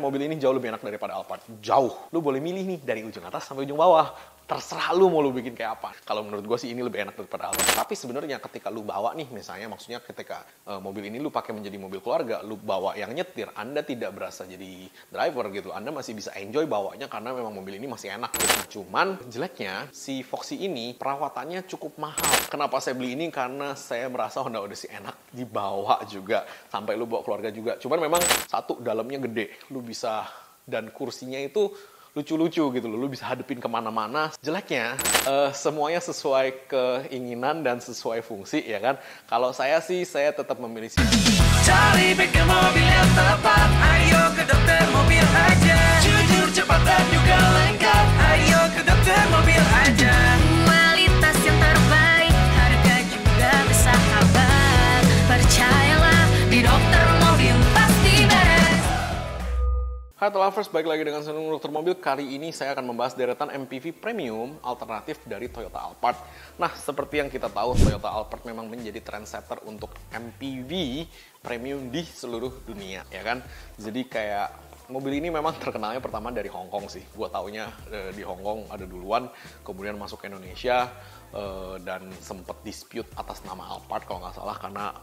mobil ini jauh lebih enak daripada Alphard. Jauh. Lu boleh milih nih dari ujung atas sampai ujung bawah. Terserah lu mau lu bikin kayak apa. Kalau menurut gue sih ini lebih enak daripada Alphard. Tapi sebenarnya ketika lu bawa nih, misalnya maksudnya ketika mobil ini lu pakai menjadi mobil keluarga, lu bawa yang nyetir, Anda tidak berasa jadi driver gitu. Anda masih bisa enjoy bawanya karena memang mobil ini masih enak gitu. Cuman jeleknya si Foxy ini perawatannya cukup mahal. Kenapa saya beli ini? Karena saya merasa Honda Odyssey enak dibawa juga. Sampai lu bawa keluarga juga. Cuman memang satu, dalamnya gede. Lu bisa, dan kursinya itu lucu-lucu gitu loh, lu bisa hadepin kemana-mana. Jeleknya, semuanya sesuai keinginan dan sesuai fungsi, ya kan? Kalau saya sih, saya tetap memilih sih. Cari bengkel mobil yang tepat, ayo ke dokter mobil aja. Jujur, cepat dan juga lengkap, ayo ke dokter mobil aja. Kualitas yang terbaik, harga juga bersahabat. Percayalah, di dokter mobil pasti beres. Hai lovers, balik lagi dengan channel Dokter Mobil. Kali ini saya akan membahas deretan MPV premium alternatif dari Toyota Alphard. Nah, seperti yang kita tahu, Toyota Alphard memang menjadi trendsetter untuk MPV premium di seluruh dunia, ya kan? Jadi kayak mobil ini memang terkenalnya pertama dari Hong Kong sih. Gua taunya di Hong Kong ada duluan, kemudian masuk ke Indonesia, dan sempat dispute atas nama Alphard kalau nggak salah, karena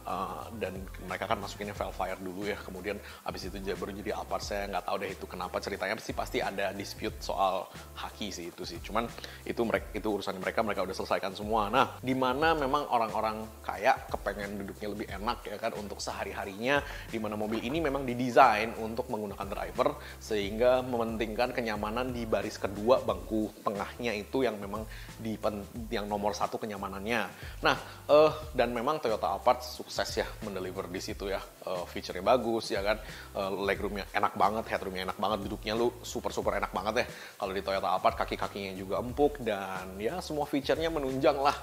dan mereka kan masukinnya Velfire dulu ya, kemudian abis itu baru jadi Alphard. Saya nggak tahu deh itu kenapa, ceritanya sih pasti ada dispute soal haki sih itu sih, cuman itu urusan mereka udah selesaikan semua. Nah, dimana memang orang-orang kaya kepengen duduknya lebih enak ya kan untuk sehari-harinya, dimana mobil ini memang didesain untuk menggunakan driver sehingga mementingkan kenyamanan di baris kedua, bangku tengahnya itu yang memang yang nomor satu kenyamanannya. Nah, dan memang Toyota Alphard sukses ya mendeliver di situ ya. Feature-nya bagus ya kan, legroomnya enak banget, headroomnya enak banget, duduknya lu super enak banget ya. Kalau di Toyota Alphard kaki-kakinya juga empuk, dan ya semua feature-nya menunjang lah.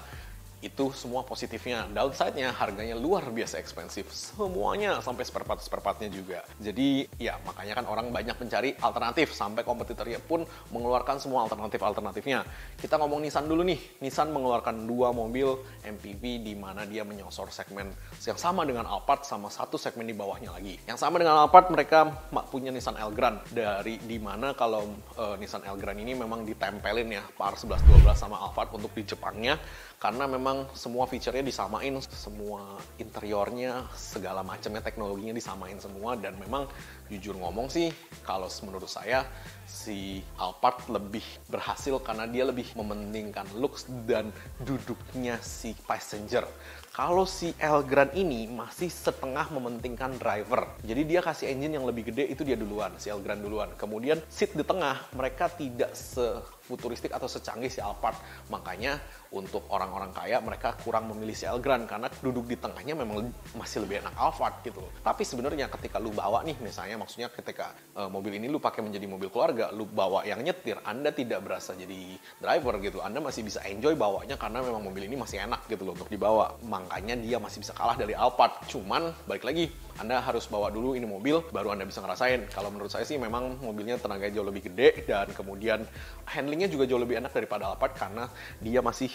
Itu semua positifnya. Downside-nya harganya luar biasa ekspensif. Semuanya sampai spare partnya juga. Jadi ya makanya kan orang banyak mencari alternatif. Sampai kompetitornya pun mengeluarkan semua alternatifnya. Kita ngomong Nissan dulu nih. Nissan mengeluarkan 2 mobil MPV di mana dia menyosor segmen yang sama dengan Alphard sama satu segmen di bawahnya lagi. Yang sama dengan Alphard, mereka punya Nissan Elgrand. di mana kalau Nissan Elgrand ini memang ditempelin ya par 11-12 sama Alphard untuk di Jepangnya. Karena memang semua feature-nya disamain, semua interiornya, segala macamnya, teknologinya disamain semua. Dan memang jujur ngomong sih, kalau menurut saya si Alphard lebih berhasil karena dia lebih mementingkan looks dan duduknya si passenger. Kalau si Elgrand ini masih setengah mementingkan driver. Jadi dia kasih engine yang lebih gede, itu dia duluan, si Elgrand duluan. Kemudian seat di tengah, mereka tidak sefuturistik atau secanggih si Alphard. Makanya untuk orang-orang kaya, mereka kurang memilih si Elgrand karena duduk di tengahnya memang masih lebih enak Alphard gitu. Tapi sebenarnya ketika lu bawa nih, misalnya maksudnya ketika mobil ini lu pakai menjadi mobil keluarga, lu bawa yang nyetir, Anda tidak berasa jadi driver gitu. Anda masih bisa enjoy bawanya karena memang mobil ini masih enak gitu loh untuk dibawa. Makanya dia masih bisa kalah dari Alphard. Cuman balik lagi, Anda harus bawa dulu ini mobil, baru Anda bisa ngerasain. Kalau menurut saya sih memang mobilnya tenaganya jauh lebih gede, dan kemudian handlingnya juga jauh lebih enak daripada Alphard karena dia masih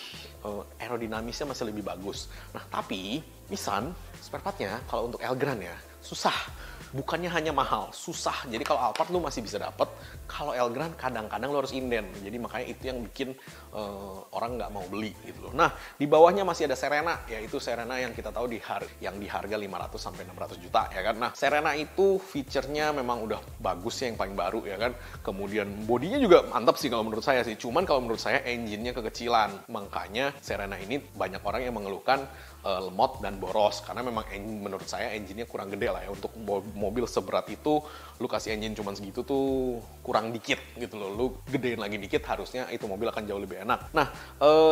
aerodinamisnya masih lebih bagus. Nah, tapi Nissan spare partnya kalau untuk Elgrand ya susah. Bukannya hanya mahal, susah. Jadi kalau Alphard lu masih bisa dapet, kalau Elgrand kadang-kadang lu harus inden. Jadi makanya itu yang bikin orang nggak mau beli gitu loh. Nah, di bawahnya masih ada Serena, yaitu Serena yang kita tahu yang di harga 500 sampai 600 juta ya kan. Nah, Serena itu feature-nya memang udah bagus ya, yang paling baru ya kan. Kemudian bodinya juga mantap sih kalau menurut saya sih. Cuman kalau menurut saya engine-nya kekecilan. Makanya Serena ini banyak orang yang mengeluhkan lemot dan boros, karena memang menurut saya engine-nya kurang gede lah ya. Untuk mobil seberat itu, lu kasih engine cuman segitu tuh kurang dikit gitu loh. Lu gedein lagi dikit, harusnya itu mobil akan jauh lebih enak. Nah,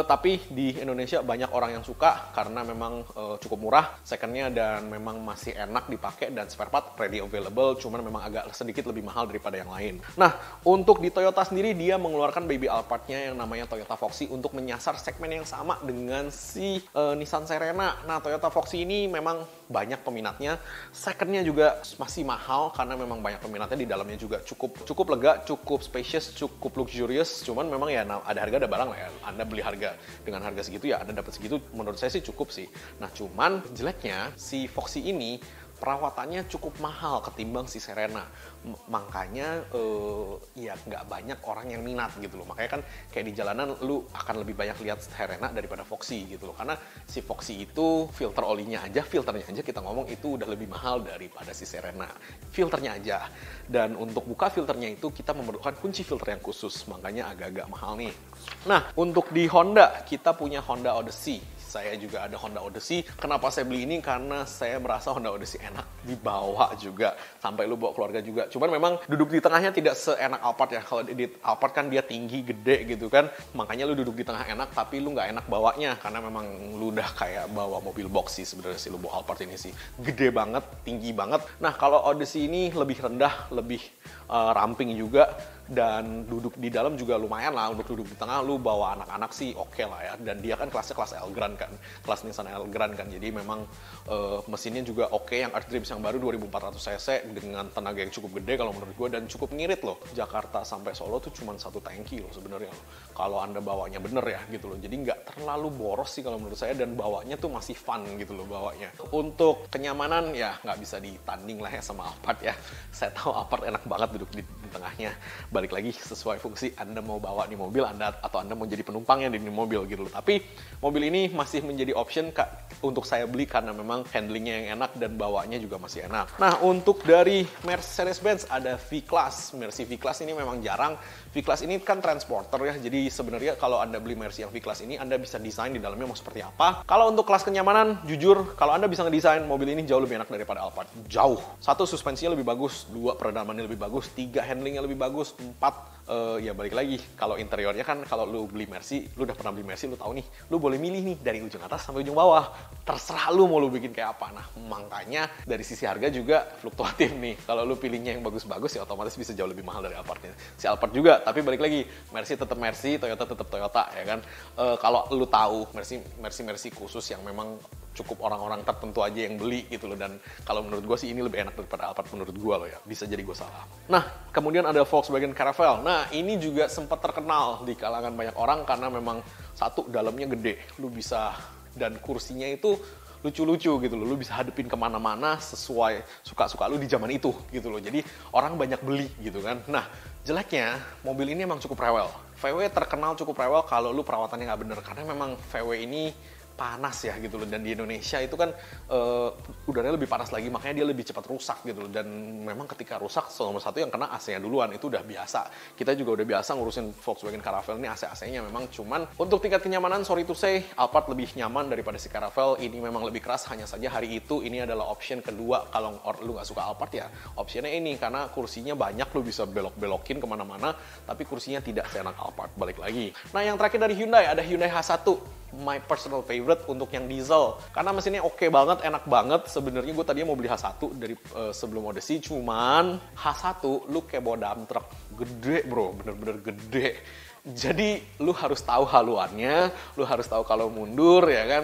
tapi di Indonesia banyak orang yang suka karena memang cukup murah secondnya, dan memang masih enak dipakai, dan spare part ready available, cuman memang agak sedikit lebih mahal daripada yang lain. Nah, untuk di Toyota sendiri, dia mengeluarkan baby Alphard-nya yang namanya Toyota Foxy untuk menyasar segmen yang sama dengan si Nissan Serena. Nah, Toyota Foxy ini memang banyak peminatnya. Secondnya juga masih mahal karena memang banyak peminatnya. Di dalamnya juga cukup lega, cukup spacious, cukup luxurious. Cuman memang ya ada harga ada barang lah ya. Anda beli dengan harga segitu ya Anda dapat segitu. Menurut saya sih cukup sih. Nah, cuman jeleknya si Foxy ini perawatannya cukup mahal ketimbang si Serena. Makanya ya nggak banyak orang yang minat gitu loh. Makanya kan kayak di jalanan lu akan lebih banyak lihat Serena daripada Foxy gitu loh. Karena si Foxy itu filternya aja kita ngomong itu udah lebih mahal daripada si Serena. Filternya aja. Dan untuk buka filternya itu kita memerlukan kunci filter yang khusus. Makanya agak-agak mahal nih. Nah, untuk di Honda, kita punya Honda Odyssey. Saya juga ada Honda Odyssey. Kenapa saya beli ini? Karena saya merasa Honda Odyssey enak dibawa juga. Sampai lu bawa keluarga juga. Cuman memang duduk di tengahnya tidak seenak Alphard ya. Kalau di Alphard kan dia tinggi, gede gitu kan. Makanya lu duduk di tengah enak, tapi lu nggak enak bawanya. Karena memang lu udah kayak bawa mobil box sih sebenarnya sih lu bawa Alphard ini sih. Gede banget, tinggi banget. Nah, kalau Odyssey ini lebih rendah, lebih ramping juga. Dan duduk di dalam juga lumayan lah. Untuk duduk di tengah lu bawa anak-anak sih oke lah ya. Dan dia kan kelasnya kelas Elgrand kan. Kelas Nissan Elgrand kan. Jadi memang mesinnya juga oke. Yang Earth Dreams yang baru 2400 cc dengan tenaga yang cukup gede kalau menurut gue. Dan cukup ngirit loh. Jakarta sampai Solo tuh cuma 1 tangki loh sebenarnya. Kalau Anda bawanya bener ya gitu loh. Jadi nggak terlalu boros sih kalau menurut saya. Dan bawanya tuh masih fun gitu loh bawanya. Untuk kenyamanan ya nggak bisa ditanding lah ya sama Alphard ya. Saya tahu Alphard enak banget duduk di tengahnya. Balik lagi sesuai fungsi Anda mau bawa di mobil atau Anda mau jadi penumpangnya di mobil gitu loh. Tapi mobil ini masih menjadi option untuk saya beli karena memang handlingnya yang enak dan bawanya juga masih enak. Nah, untuk dari Mercedes-Benz ada V-Class. Mercy V-Class ini memang jarang. V-Class ini kan transporter ya. Jadi sebenarnya kalau Anda beli Mercy yang V-Class ini Anda bisa desain di dalamnya mau seperti apa. Kalau untuk kelas kenyamanan, jujur kalau Anda bisa ngedesain mobil ini jauh lebih enak daripada Alphard. Jauh. 1 suspensinya lebih bagus, 2 peredamannya lebih bagus, 3 handlingnya lebih bagus, 4 ya balik lagi kalau interiornya kan kalau lu beli Mercy, lu udah pernah beli Mercy, lu tahu nih, lu boleh milih nih dari ujung atas sampai ujung bawah, terserah lu mau lu bikin kayak apa. Nah, makanya dari sisi harga juga fluktuatif nih. Kalau lu pilihnya yang bagus-bagus ya otomatis bisa jauh lebih mahal dari Alphardnya. Si Alphard juga, tapi balik lagi Mercy tetap Mercy, Toyota tetap Toyota ya kan. Kalau lu tahu Mercy khusus yang memang cukup orang-orang tertentu aja yang beli gitu loh. Dan kalau menurut gue sih ini lebih enak daripada Alphard menurut gue loh ya. Bisa jadi gue salah. Nah, kemudian ada Volkswagen Caravelle. Nah, ini juga sempat terkenal di kalangan banyak orang karena memang satu, dalamnya gede. Lu bisa, dan kursinya itu lucu-lucu gitu loh. Lu bisa hadepin kemana-mana sesuai suka-suka lu di zaman itu gitu loh. Jadi orang banyak beli gitu kan. Nah, jeleknya mobil ini emang cukup rewel. VW terkenal cukup rewel kalau lu perawatannya nggak bener. Karena memang VW ini panas ya gitu loh, dan di Indonesia itu kan udaranya lebih panas lagi, makanya dia lebih cepat rusak gitu loh. Dan memang ketika rusak nomor satu yang kena AC-nya duluan, itu udah biasa. Kita juga udah biasa ngurusin Volkswagen Caravelle ini AC-AC-nya memang. Cuman untuk tingkat kenyamanan, sorry to say, Alphard lebih nyaman daripada si Caravelle. Ini memang lebih keras, hanya saja hari itu ini adalah option kedua kalau lu nggak suka Alphard ya. Optionnya ini karena kursinya banyak, lu bisa belok-belokin kemana-mana, tapi kursinya tidak seenak Alphard. Balik lagi. Nah, yang terakhir dari Hyundai ada Hyundai H1. My personal favorite untuk yang diesel karena mesinnya oke banget, enak banget. Sebenarnya gue tadinya mau beli H1 dari sebelum Odyssey, cuman H1 lu kayak bawa dump truck gede bro, bener-bener gede. Jadi lu harus tahu haluannya, lu harus tahu kalau mundur ya kan,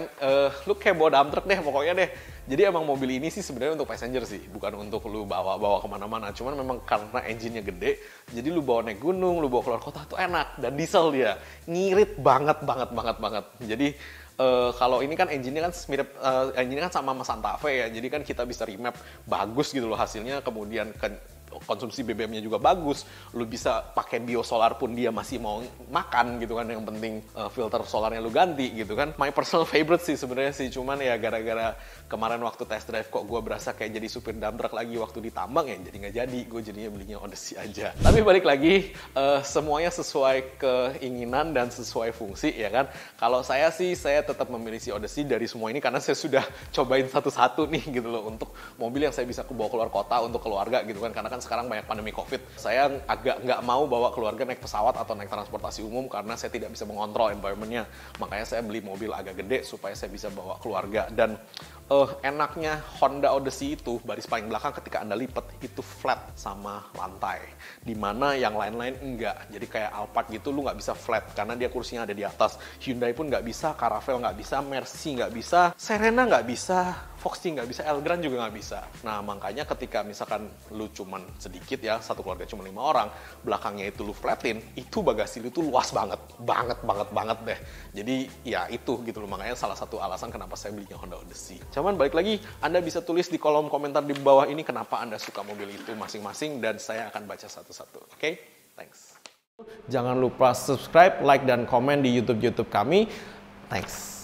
lu kayak bawa dump truck deh pokoknya deh. Jadi emang mobil ini sih sebenarnya untuk passenger sih, bukan untuk lu bawa kemana-mana. Cuman memang karena engine-nya gede, jadi lu bawa naik gunung, lu bawa keluar kota tuh enak. Dan diesel dia, ngirit banget. Jadi kalau ini kan engine-nya kan mirip, engine-nya kan sama Santa Fe ya. Jadi kan kita bisa remap bagus gitu loh hasilnya. Kemudian konsumsi BBM-nya juga bagus. Lu bisa pakai biosolar pun dia masih mau makan gitu kan. Yang penting filter solarnya lu ganti gitu kan. My personal favorite sih sebenarnya sih. Cuman ya gara-gara kemarin waktu test drive kok gue berasa kayak jadi supir dump truck lagi waktu di tambang ya. Jadi nggak jadi. Gue jadinya belinya Odyssey aja. Tapi balik lagi, semuanya sesuai keinginan dan sesuai fungsi ya kan. Kalau saya sih, saya tetap memilih si Odyssey dari semua ini karena saya sudah cobain satu-satu nih gitu loh. Untuk mobil yang saya bisa bawa keluar kota untuk keluarga gitu kan. Karena kan sekarang banyak pandemi COVID. Saya agak nggak mau bawa keluarga naik pesawat atau naik transportasi umum karena saya tidak bisa mengontrol environment-nya. Makanya saya beli mobil agak gede supaya saya bisa bawa keluarga. Dan enaknya Honda Odyssey itu baris paling belakang ketika Anda lipat itu flat sama lantai. Dimana yang lain-lain enggak. Jadi kayak Alphard gitu lu nggak bisa flat karena dia kursinya ada di atas. Hyundai pun nggak bisa, Caravelle nggak bisa, Mercy nggak bisa, Serena nggak bisa, Foxy nggak bisa, Elgrand juga nggak bisa. Nah makanya ketika misalkan lu cuman sedikit ya, satu keluarga cuma 5 orang, belakangnya itu lu flatin, itu bagasi lu tuh luas banget deh. Jadi ya itu gitu loh, makanya salah satu alasan kenapa saya belinya Honda Odyssey. Cuman balik lagi, Anda bisa tulis di kolom komentar di bawah ini kenapa Anda suka mobil itu masing-masing dan saya akan baca satu-satu. Oke? Thanks. Jangan lupa subscribe, like, dan komen di YouTube kami. Thanks.